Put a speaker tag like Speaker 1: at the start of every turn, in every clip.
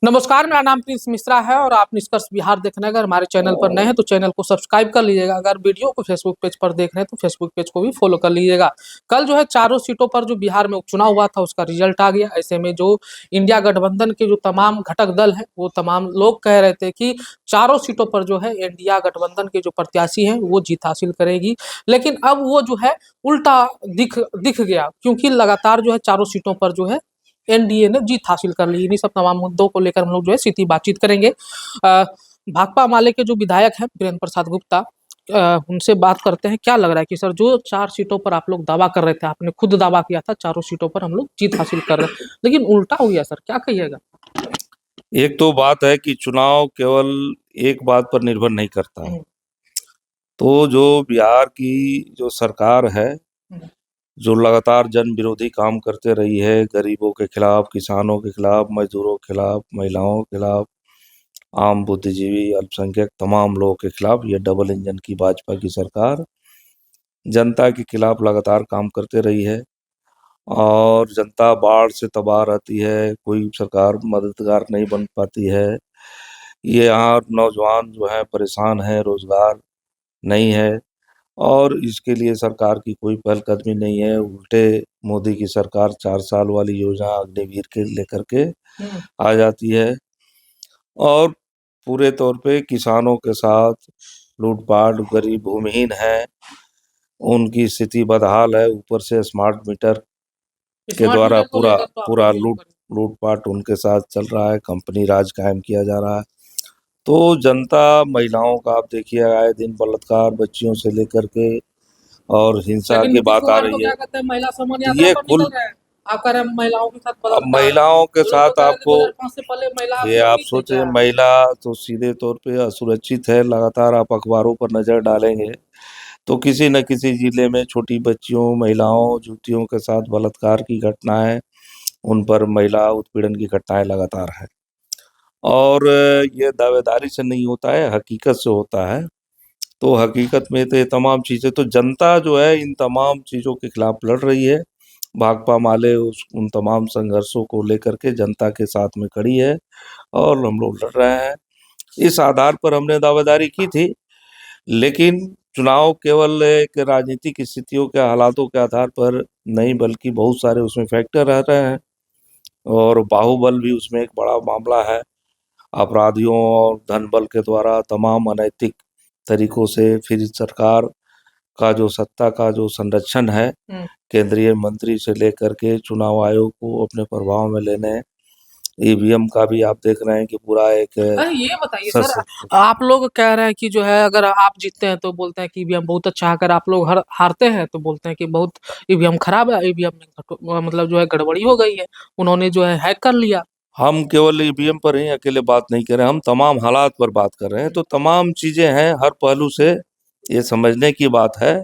Speaker 1: नमस्कार, मेरा नाम प्रिंस मिश्रा है और आप निष्कर्ष बिहार देखने अगर हमारे चैनल पर नए हैं तो चैनल को सब्सक्राइब कर लीजिएगा। अगर वीडियो को फेसबुक पेज पर देख रहे हैं तो फेसबुक पेज को भी फॉलो कर लीजिएगा। कल जो है चारों सीटों पर जो बिहार में उपचुनाव हुआ था उसका रिजल्ट आ गया। ऐसे में जो इंडिया गठबंधन के जो तमाम घटक दल हैं वो तमाम लोग कह रहे थे कि चारों सीटों पर जो है इंडिया गठबंधन के जो प्रत्याशी हैं वो जीत हासिल करेगी। लेकिन अब वो जो है उल्टा दिख दिख गया, क्योंकि लगातार जो है चारों सीटों पर जो है एनडीए ने जीत हासिल कर ली। इन्हीं सब तमाम मुद्दों को लेकर हम लोग जो है सीधी बातचीत करेंगे। भाकपा माले के जो विधायक हैं वीरेंद्र प्रसाद गुप्ता, उनसे बात करते हैं। क्या लग रहा है कि सर जो 4 सीटों पर आप लोग दावा कर रहे थे, आपने खुद दावा किया था चारों सीटों पर हम लोग जीत हासिल कर रहे हैं, लेकिन उल्टा हो गया सर, क्या कहिएगा?
Speaker 2: एक तो बात है कि चुनाव केवल एक बात पर निर्भर नहीं करता है। तो जो बिहार की जो सरकार है, जो लगातार जन विरोधी काम करते रही है, गरीबों के खिलाफ, किसानों के खिलाफ, मजदूरों के खिलाफ, महिलाओं के खिलाफ, आम बुद्धिजीवी, अल्पसंख्यक तमाम लोगों के खिलाफ, ये डबल इंजन की भाजपा की सरकार जनता के खिलाफ लगातार काम करते रही है। और जनता बाढ़ से तबाह रहती है, कोई सरकार मददगार नहीं बन पाती है। ये यहाँ नौजवान जो है परेशान है, रोजगार नहीं है और इसके लिए सरकार की कोई पहलकदमी नहीं है। उल्टे मोदी की सरकार 4 साल वाली योजना अग्निवीर के लेकर के आ जाती है और पूरे तौर पे किसानों के साथ लूटपाट, गरीब भूमिहीन है, उनकी स्थिति बदहाल है। ऊपर से स्मार्ट मीटर के द्वारा पूरा पूरा लूटपाट उनके साथ चल रहा है, कंपनी राज कायम किया जा रहा है। तो जनता, महिलाओं का आप देखिए, आए दिन बलात्कार बच्चियों से लेकर के और हिंसा की बात आ रही है।
Speaker 1: महिला सम्मान
Speaker 2: तो
Speaker 1: यात्रा
Speaker 2: ये
Speaker 1: पर
Speaker 2: कुल
Speaker 1: निकल रहे हैं, आप कह रहे हैं महिलाओं के साथ बलात्कार।
Speaker 2: महिलाओं के साथ आपको
Speaker 1: 2005 से पहले महिला
Speaker 2: ये आप
Speaker 1: नहीं थी
Speaker 2: सोचे,
Speaker 1: क्या?
Speaker 2: महिला तो सीधे तौर पे असुरक्षित है। लगातार आप अखबारों पर नजर डालेंगे तो किसी न किसी जिले में छोटी बच्चियों, महिलाओं, युवतियों के साथ बलात्कार की घटनाएं, उन पर महिला उत्पीड़न की घटनाएं लगातार है। और ये दावेदारी से नहीं होता है, हकीकत से होता है। तो हकीकत में तो ये तमाम चीज़ें, तो जनता जो है इन तमाम चीज़ों के खिलाफ लड़ रही है। भाकपा माले उन तमाम संघर्षों को लेकर के जनता के साथ में खड़ी है और हम लोग लड़ रहे हैं। इस आधार पर हमने दावेदारी की थी, लेकिन चुनाव केवल एक राजनीतिक स्थितियों के हालातों के आधार पर नहीं, बल्कि बहुत सारे उसमें फैक्टर रह रहे हैं और बाहुबल भी उसमें एक बड़ा मामला है। अपराधियों और धन बल के द्वारा तमाम अनैतिक तरीकों से फिर सरकार का जो सत्ता का जो संरक्षण है, केंद्रीय मंत्री से लेकर के चुनाव आयोग को अपने प्रभाव में लेने, ईवीएम का भी आप देख रहे हैं कि पूरा एक
Speaker 1: अरे ये बताइए सर, आप लोग कह रहे हैं कि जो है अगर आप जीतते हैं तो बोलते हैं कि ईवीएम बहुत अच्छा है, अगर आप लोग हारते हैं तो बोलते हैं कि बहुत ईवीएम खराब है, ईवीएम में मतलब जो है गड़बड़ी हो गई है, उन्होंने जो है हैक कर लिया।
Speaker 2: हम केवल ईवीएम पर ही अकेले बात नहीं कर रहे हैं, हम तमाम हालात पर बात कर रहे हैं। तो तमाम चीजें हैं, हर पहलू से ये समझने की बात है।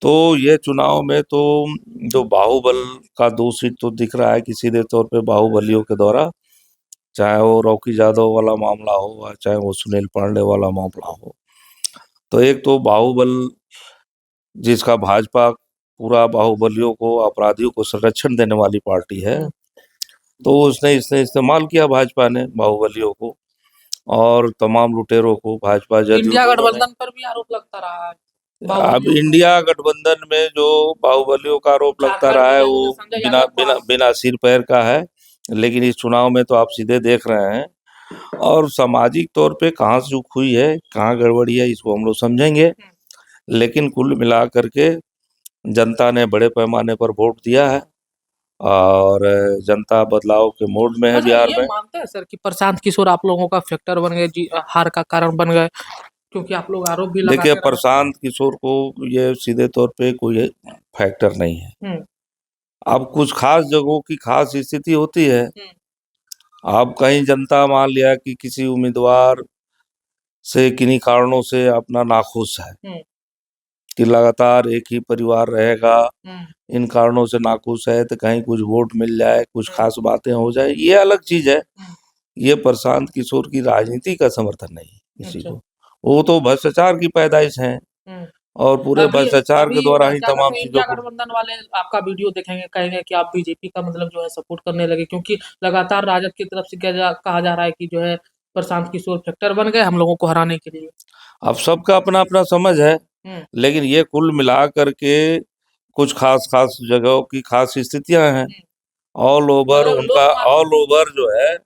Speaker 2: तो ये चुनाव में तो जो बाहुबल का 2 सीट तो दिख रहा है कि सीधे तौर पे बाहुबलियों के द्वारा, चाहे वो रॉकी यादव वाला मामला हो, चाहे वो सुनील पांडे वाला मामला हो। तो एक तो बाहुबल, जिसका भाजपा पूरा बाहुबलियों को, अपराधियों को संरक्षण देने वाली पार्टी है, तो उसने इसने इस्तेमाल किया भाजपा ने बाहुबलियों को और तमाम लुटेरों को। भाजपा जदयू
Speaker 1: इंडिया गठबंधन पर भी आरोप लगता रहा है
Speaker 2: अब इंडिया गठबंधन में जो बाहुबलियों का आरोप लगता रहा है वो बिना बिना बिना सिर पैर का है। लेकिन इस चुनाव में तो आप सीधे देख रहे हैं और सामाजिक तौर पे कहाँ से चूक हुई है, कहाँ गड़बड़ी है, इसको हम लोग समझेंगे। लेकिन कुल मिला करके जनता ने बड़े पैमाने पर वोट दिया है और जनता बदलाव के मोड में है बिहार में।
Speaker 1: मानते हैं सर कि प्रशांत किशोर आप लोगों का फैक्टर बन गए, हार का कारण बन गए, क्योंकि आप लोग आरोप भी लगाते
Speaker 2: देखिए,
Speaker 1: रहे।
Speaker 2: प्रशांत किशोर को ये सीधे तौर पे कोई फैक्टर नहीं है। अब कुछ खास जगहों की खास स्थिति होती है। अब कहीं जनता मान लिया कि किसी उम्मीदवार से किन्हीं कारणों से अपना नाखुश है कि लगातार एक ही परिवार रहेगा, इन कारणों से नाखुश है, तो कहीं कुछ वोट मिल जाए, कुछ खास बातें हो जाए, ये अलग चीज है। ये प्रशांत किशोर की राजनीति का समर्थन नहीं किसी को। वो तो भ्रष्टाचार की पैदाइश है। और पूरे
Speaker 1: अभी
Speaker 2: भ्रष्टाचार के
Speaker 1: अभी
Speaker 2: द्वारा ही तमाम
Speaker 1: ज्यादातर
Speaker 2: चीजों
Speaker 1: इंडिया
Speaker 2: को।
Speaker 1: गठबंधन वाले आपका वीडियो देखेंगे, कहेंगे कि आप बीजेपी का मतलब जो है सपोर्ट करने लगे, क्योंकि लगातार राजद की तरफ से कहा जा रहा है कि जो है प्रशांत किशोर फैक्टर बन गए हम लोगों को हराने के लिए।
Speaker 2: अब सबका अपना अपना समझ है,
Speaker 1: हम्म।
Speaker 2: लेकिन ये कुल मिला करके कुछ खास खास जगहों की खास स्थितियां हैं। ऑल ओवर
Speaker 1: मतलब
Speaker 2: उनका,
Speaker 1: लोग
Speaker 2: ऑल ओवर जो है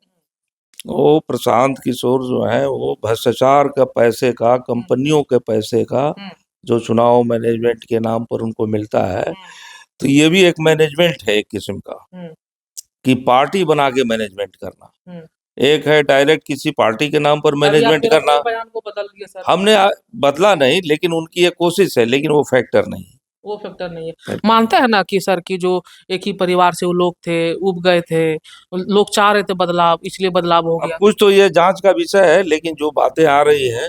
Speaker 2: वो प्रशांत किशोर जो है वो भ्रष्टाचार का पैसे का, कंपनियों के पैसे का
Speaker 1: हम्म।
Speaker 2: जो चुनाव मैनेजमेंट के नाम पर उनको मिलता है,
Speaker 1: हम्म।
Speaker 2: तो ये भी एक मैनेजमेंट है एक किस्म का,
Speaker 1: हम्म।
Speaker 2: कि पार्टी बना के मैनेजमेंट करना।
Speaker 1: हम्म।
Speaker 2: एक है डायरेक्ट किसी पार्टी के नाम पर
Speaker 1: अभी आप
Speaker 2: मैनेजमेंट
Speaker 1: तुरंत
Speaker 2: करना।
Speaker 1: वो बयान को बदल दिए सर।
Speaker 2: हमने बदला नहीं, लेकिन उनकी एक कोशिश है, लेकिन वो फैक्टर नहीं।
Speaker 1: वो फैक्टर नहीं है।
Speaker 2: फैक्टर
Speaker 1: मानते हैं ना कि सर की जो एक ही परिवार से वो लोग थे, उब गए थे, लोग चाह रहे थे बदलाव, इसलिए बदलाव हो
Speaker 2: अब
Speaker 1: गया।
Speaker 2: कुछ तो ये जांच का विषय है, लेकिन जो बातें आ रही हैं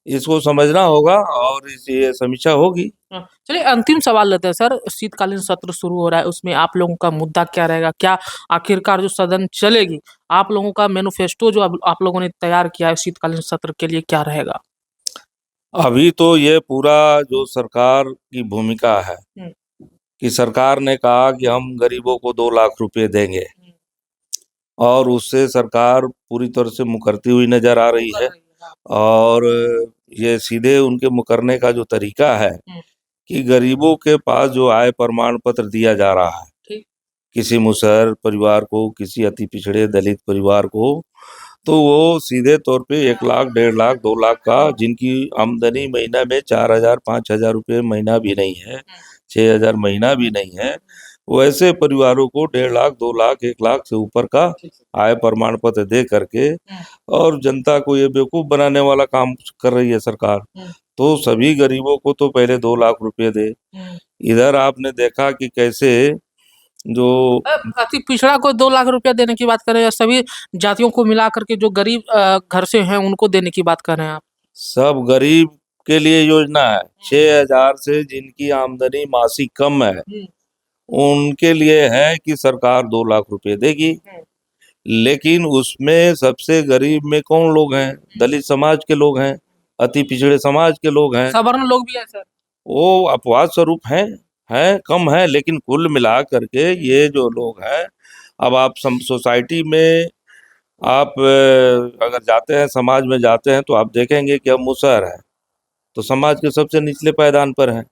Speaker 2: इसको समझना होगा और ये समीक्षा होगी।
Speaker 1: हाँ, चलिए अंतिम सवाल लेते हैं सर। शीतकालीन सत्र शुरू हो रहा है, उसमें आप लोगों का मुद्दा क्या रहेगा? क्या आखिरकार जो सदन चलेगी, आप लोगों का मैनिफेस्टो जो आप लोगों ने तैयार किया है शीतकालीन सत्र के लिए, क्या रहेगा?
Speaker 2: अभी तो ये पूरा जो सरकार की भूमिका है,
Speaker 1: हम्म।
Speaker 2: कि सरकार ने कहा कि हम गरीबों को 2 लाख रुपए देंगे,
Speaker 1: हम्म।
Speaker 2: और उससे सरकार पूरी तरह से मुकरती हुई नजर आ रही
Speaker 1: कर
Speaker 2: है।
Speaker 1: रही है, हाँ।
Speaker 2: और ये सीधे उनके मुकरने का जो तरीका है,
Speaker 1: हम्म।
Speaker 2: कि गरीबों के पास जो आय प्रमाण पत्र दिया जा रहा है,
Speaker 1: ठीक।
Speaker 2: किसी मुसहर परिवार को, किसी अति पिछड़े दलित परिवार को, तो वो सीधे तौर पे 1 लाख, 1.5 लाख, 2 लाख का, जिनकी आमदनी महीना में 4,000, 5,000 रुपये महीना भी नहीं है, 6,000 महीना भी नहीं है, वैसे परिवारों को 1.5 लाख, 2 लाख, 1 लाख से ऊपर का आय प्रमाण पत्र दे करके, और जनता को ये बेवकूफ बनाने वाला काम कर रही है सरकार। तो सभी गरीबों को तो पहले 2 लाख रुपए दे। इधर आपने देखा कि कैसे जो
Speaker 1: अति पिछड़ा को 2 लाख रुपया देने की बात कर रहे हैं, सभी जातियों को मिला करके जो गरीब घर से हैं उनको देने की बात कर रहे हैं आप?
Speaker 2: सब गरीब के लिए योजना है। 6,000 से जिनकी आमदनी मासिक कम है, उनके लिए है कि सरकार 2 लाख रुपए देगी। लेकिन उसमें सबसे गरीब में कौन लोग हैं? दलित समाज के लोग हैं, अति पिछड़े समाज के लोग हैं।
Speaker 1: सवर्ण लोग भी है सर।
Speaker 2: वो अपवाद स्वरूप हैं, कम है, लेकिन कुल मिला करके ये जो लोग हैं, अब आप सोसाइटी में आप अगर जाते हैं, समाज में जाते हैं, तो आप देखेंगे कि अब मुसहर है तो समाज के सबसे निचले पायदान पर हैं।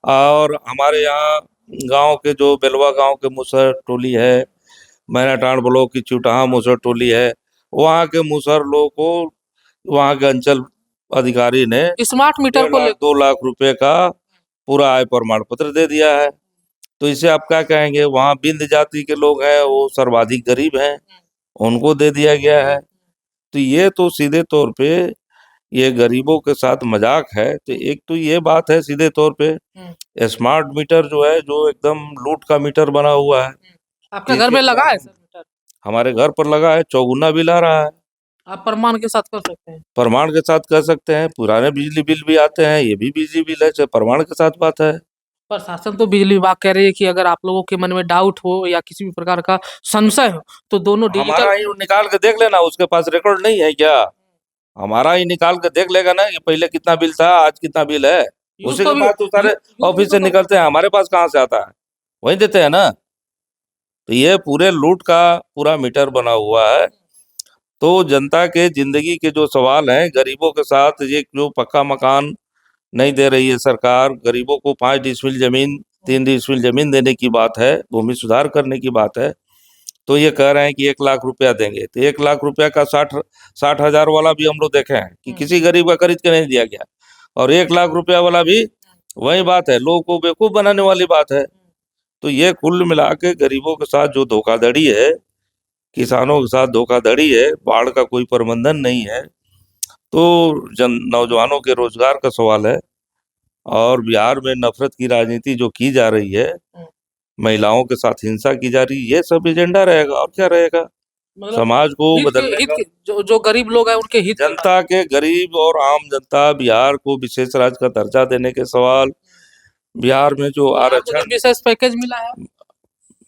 Speaker 2: और हमारे यहाँ गांव के जो बेलवा गांव के मुसहर टोली है, मैनाटांड ब्लॉक की चुटाहा मुसहर टोली है, वहाँ के मुसहर लोगों को वहाँ के अंचल अधिकारी ने
Speaker 1: स्मार्ट मीटर
Speaker 2: 1.5
Speaker 1: को
Speaker 2: लाख,
Speaker 1: ले
Speaker 2: 2 लाख रुपए का पूरा आय प्रमाण पत्र दे दिया है। तो इसे आप क्या कहेंगे? वहाँ बिंद जाति के लोग हैं, वो सर्वाधिक गरीब हैं, उनको दे दिया गया है। तो ये तो सीधे तौर पे ये गरीबों के साथ मजाक है। तो एक तो ये बात है सीधे तौर पे, स्मार्ट मीटर जो है, जो एकदम लूट का मीटर बना हुआ है।
Speaker 1: आपके घर
Speaker 2: एक
Speaker 1: में
Speaker 2: एक
Speaker 1: लगा
Speaker 2: लाख
Speaker 1: है सर मीटर?
Speaker 2: हमारे घर पर लगा है, चौगुना बिल आ रहा है।
Speaker 1: आप प्रमाण के साथ कर सकते हैं?
Speaker 2: प्रमाण के साथ कर सकते हैं, पुराने बिजली बिल भी आते हैं, ये भी बिजली बिल है, चाहे प्रमाण के साथ बात है।
Speaker 1: प्रशासन तो बिजली विभाग कह रही है कि अगर आप लोगों के मन में डाउट हो या किसी भी प्रकार का संशय हो तो दोनों डिजिटल।
Speaker 2: हमारा ही निकाल के देख लेना, उसके पास रिकॉर्ड नहीं है क्या? हमारा ही निकाल के देख लेगा ना कि पहले कितना बिल था, आज कितना बिल है।
Speaker 1: यूज
Speaker 2: उसी
Speaker 1: तो
Speaker 2: के
Speaker 1: भी
Speaker 2: बाद तो सारे
Speaker 1: यूज भी
Speaker 2: ऑफिस
Speaker 1: तो
Speaker 2: से
Speaker 1: कर
Speaker 2: निकलते
Speaker 1: सकते
Speaker 2: हैं, हमारे पास कहाँ से आता है? वही देते हैं ना। तो ये पूरे लूट का पूरा मीटर बना हुआ है। तो जनता के जिंदगी के जो सवाल हैं, गरीबों के साथ, ये जो पक्का मकान नहीं दे रही है सरकार, गरीबों को 5 डिसमिल जमीन, 3 डिसमिल जमीन देने की बात है, भूमि सुधार करने की बात है। तो ये कह रहे हैं कि 1 लाख रुपया देंगे। तो 1 लाख रुपया का 60,000 वाला भी हम लोग देखे हैं कि किसी गरीब का खरीद के नहीं दिया गया। और 1 लाख रुपया वाला भी वही बात है, लोगों को बेवकूफ बनाने वाली बात है। तो ये कुल मिला के गरीबों के साथ जो धोखाधड़ी है, किसानों के साथ धोखाधड़ी है, बाढ़ का कोई प्रबंधन नहीं है। तो नौजवानों के रोजगार का सवाल है। और बिहार में नफरत की राजनीति जो की जा रही है, महिलाओं के साथ हिंसा की जा रही है, ये सब एजेंडा रहेगा और क्या रहेगा?
Speaker 1: मतलब
Speaker 2: समाज को बदलने का।
Speaker 1: जो गरीब लोग हैं उनके हित
Speaker 2: जनता के, गरीब और आम जनता, बिहार को विशेष राज्य का दर्जा देने के सवाल, बिहार में जो आरक्षण,
Speaker 1: विशेष पैकेज मिला है।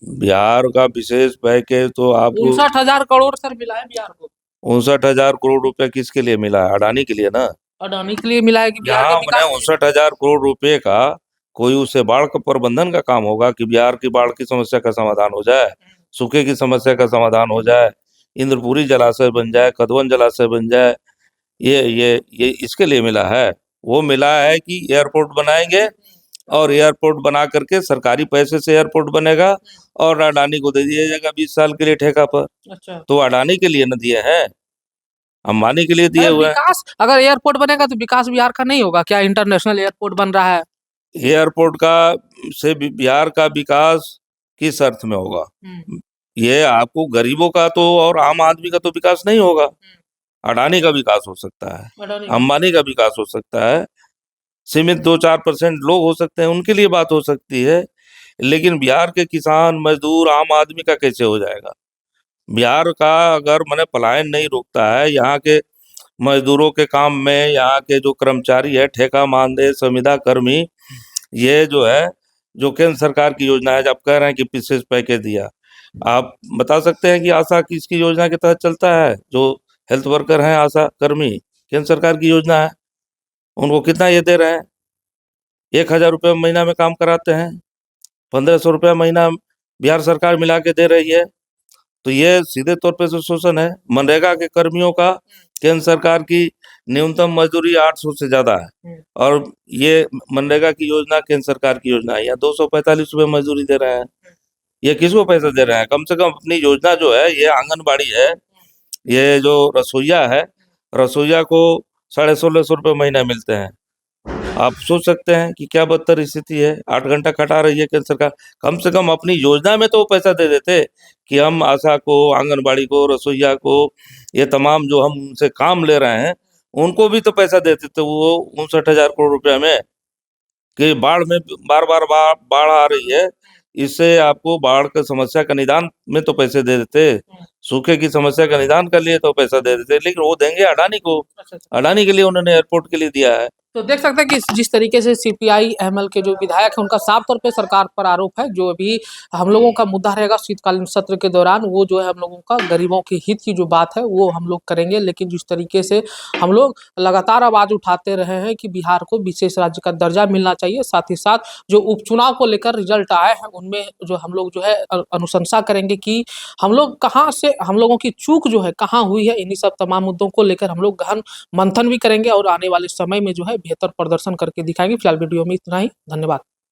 Speaker 2: बिहार का विशेष पैकेज तो आपको
Speaker 1: 59,000 करोड़ सर मिला है बिहार को।
Speaker 2: 59,000 करोड़ रुपया किसके लिए मिला है? अडानी के लिए ना।
Speaker 1: अडानी के लिए मिला है कि बिहार
Speaker 2: यहाँ
Speaker 1: का
Speaker 2: मैंने
Speaker 1: विकास?
Speaker 2: 59,000 करोड़ रुपए का कोई उससे बाढ़ का प्रबंधन का काम होगा कि बिहार की बाढ़ की समस्या का समाधान हो जाए, सूखे की समस्या का समाधान हो जाए, इंद्रपुरी जलाशय बन जाए, कदवन जलाशय बन जाए, ये इसके लिए मिला है? वो मिला है कि एयरपोर्ट बनाएंगे और एयरपोर्ट बना करके सरकारी पैसे से एयरपोर्ट बनेगा और अडानी को दे दिया जाएगा 20 साल के लिए ठेका पर।
Speaker 1: अच्छा,
Speaker 2: तो अडानी के लिए न दिए हैं, अंबानी के लिए दिए
Speaker 1: अरे
Speaker 2: हुए हैं।
Speaker 1: विकास अगर एयरपोर्ट बनेगा तो विकास बिहार का नहीं होगा क्या? इंटरनेशनल एयरपोर्ट बन रहा है।
Speaker 2: एयरपोर्ट का से बिहार का विकास किस अर्थ में होगा? ये आपको गरीबों का तो और आम आदमी का तो विकास नहीं होगा। अडानी का विकास हो सकता है,
Speaker 1: अडानी
Speaker 2: अंबानी का विकास हो सकता है, सीमित 2-4% लोग हो सकते हैं, उनके लिए बात हो सकती है, लेकिन बिहार के किसान मजदूर आम आदमी का कैसे हो जाएगा? बिहार का अगर मैंने पलायन नहीं रुकता है, यहाँ के मजदूरों के काम में, यहाँ के जो कर्मचारी है, ठेका मानदेय संविदा कर्मी, ये जो है, जो केंद्र सरकार की योजना है, आप कह रहे हैं कि विशेष पैकेज दिया, आप बता सकते हैं कि आशा किसकी योजना के तहत चलता है? जो हेल्थ वर्कर हैं, आशा कर्मी, केंद्र सरकार की योजना है, उनको कितना ये दे रहे हैं? 1,000 रुपये महीना में काम कराते हैं, 1,500 रुपया महीना बिहार सरकार मिला के दे रही है। तो ये सीधे तौर पे तो शोषण है। मनरेगा के कर्मियों का केंद्र सरकार की न्यूनतम मजदूरी 800 से ज्यादा है और ये मनरेगा की योजना केंद्र सरकार की योजना है, यहाँ 245 रुपये मजदूरी दे रहे हैं। ये किसको पैसा दे रहे हैं? कम से कम अपनी योजना जो है, ये आंगनबाड़ी है, ये जो रसोईया है, रसोईया को 1,650 रुपये महीना मिलते हैं। आप सोच सकते हैं कि क्या बदतर स्थिति है। 8 घंटा खटा रही है केंद्र सरकार। कम से कम अपनी योजना में तो वो पैसा दे देते कि हम आशा को, आंगनबाड़ी को, रसोईया को, ये तमाम जो हम उनसे काम ले रहे हैं, उनको भी तो पैसा देते थे वो 59,000 करोड़ रुपया में। कि बाढ़ में बार बार बाढ़ आ रही है, इससे आपको बाढ़ की समस्या का निदान में तो पैसे दे देते, सूखे की समस्या का निदान कर लिए तो पैसा दे देते, लेकिन वो देंगे अडानी को। अडानी के लिए उन्होंने एयरपोर्ट के लिए दिया है।
Speaker 1: तो देख सकते हैं कि जिस तरीके से सीपीआई एमएल के जो विधायक हैं उनका साफ तौर पे सरकार पर आरोप है। जो अभी हम लोगों का मुद्दा रहेगा शीतकालीन सत्र के दौरान, वो जो है हम लोगों का गरीबों के हित की जो बात है वो हम लोग करेंगे। लेकिन जिस तरीके से हम लोग लगातार आवाज उठाते रहे हैं कि बिहार को विशेष राज्य का दर्जा मिलना चाहिए, साथ ही साथ जो उपचुनाव को लेकर रिजल्ट आए हैं उनमें जो हम लोग जो है अनुशंसा करेंगे कि हम लोग कहाँ से, हम लोगों की चूक जो है कहाँ हुई है। इन्हीं सब तमाम मुद्दों को लेकर हम लोग गहन मंथन भी करेंगे और आने वाले समय में जो है बेहतर प्रदर्शन करके दिखाएंगे। फिलहाल वीडियो में इतना ही, धन्यवाद।